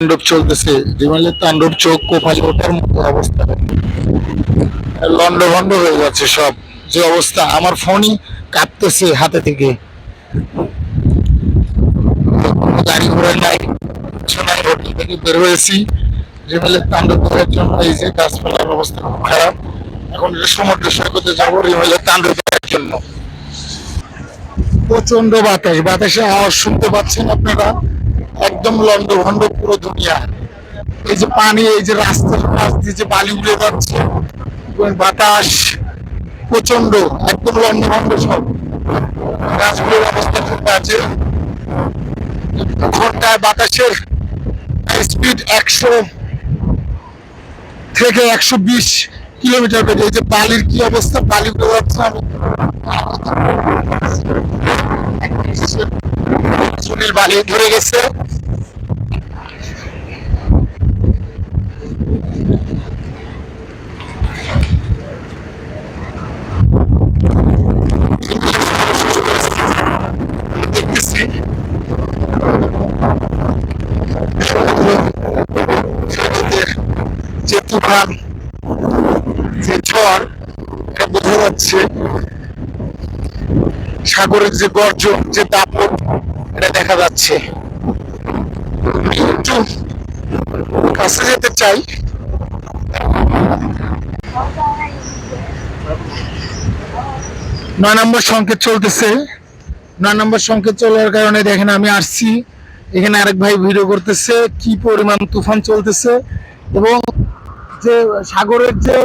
তাণ্ডব চলতেছে, রিমালের তাণ্ডব, চোখ কোপালে ওঠার মতো অবস্থা, লন্ডভন্ড হয়ে যাচ্ছে সব। যে অবস্থা, আমার ফোনই কাঁপতেছে হাতে থেকে। কোনো গাড়ি ঘোড়া নাই, কিছু নাই। হোটেল থেকে বের হয়েছি রিমালের তাণ্ডব দেখার জন্য। এই যে গাছপালার অবস্থা খুব খারাপ। এখন সমুদ্র সৈকতে যাবো রিমালের তাণ্ডব দেখার জন্য। প্রচন্ড বাতাস, বাতাসে আওয়াজ শুনতে পাচ্ছেন আপনারা। একদম লন্ডভন্ড পুরো দুনিয়া। এই যে পানি, এই যে রাস্তার পাশ দিয়ে যে বালি উড়ে যাচ্ছে, বাতাস প্রচন্ড, একদম লন্ডভন্ড সব। গাছগুলোর অবস্থা খুব বাজে। ঘন্টায় বাতাসের স্পিড 100 থেকে 120 কিলোমিটার বেড়ে। এই যে বালির কি অবস্থা, বালি উড়ে যাচ্ছে। সুনীল বালি ধরে গেছে। দেখতেছি যে তুফান, যে ঝড়, এটা বোঝা যাচ্ছে। সাগরের যে গর্জন, যে দাপট, এটা দেখা যাচ্ছে। একটু কাছে যেতে চাই। 9 নম্বর সংকেত চলতেছে। 9 নম্বর সংকেত চলার কারণে দেখেন আমি আসছি এখানে। আরেক ভাই ভিডিও করতেছে, কি পরিমাণ তুফান চলতেছে এবং যে সাগরের যে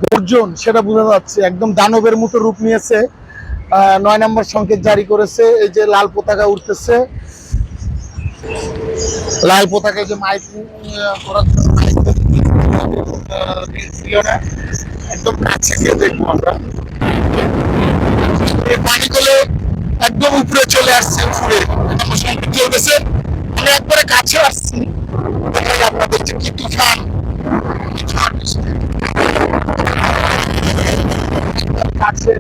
গর্জন, সেটা বোঝা যাচ্ছে। একদম দানবের মতো রূপ নিয়েছে। 9 নম্বর সংকেত জারি করেছে। এই যে লাল পতাকা উঠতেছে, লাল পতাকা যে মাইক করার জন্য একদম কাছে গিয়ে দেখবো আমরা। এই পানিগুলো একদম উপরে চলে আসছে, উপরে সংকেত চলতেছে। আমি একবারে কাছে আসছি, দেখাই আপনাদের যে কি তুফান, কাছে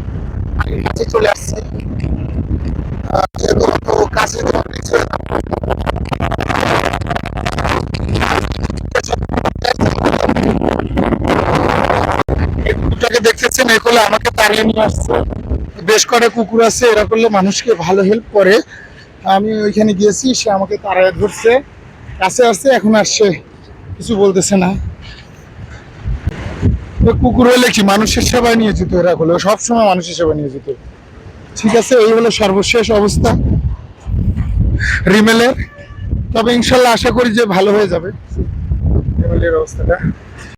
কাছে চলে আসছে। কাছে কুকুরটাকে দেখতেছেন, এ করলে আমাকে তাড়িয়ে নিয়ে আসছে। বেশ কটা কুকুর আছে, এরা করলে মানুষকে ভালো হেল্প করে। আমি ওইখানে গিয়েছি, সে আমাকে তাড়ায় ধরছে, কাছে আসছে, এখন আসছে, কিছু বলতেছে না। কুকুর হলে কি মানুষের সেবায় নিয়ে যেত, এরা হলো সবসময় মানুষের সেবায় নিয়ে যেত। ঠিক আছে, এই হলো সর্বশেষ অবস্থা রিমেলের। তবে ইনশাল্লাহ আশা করি যে ভালো হয়ে যাবে রিমেলের অবস্থাটা।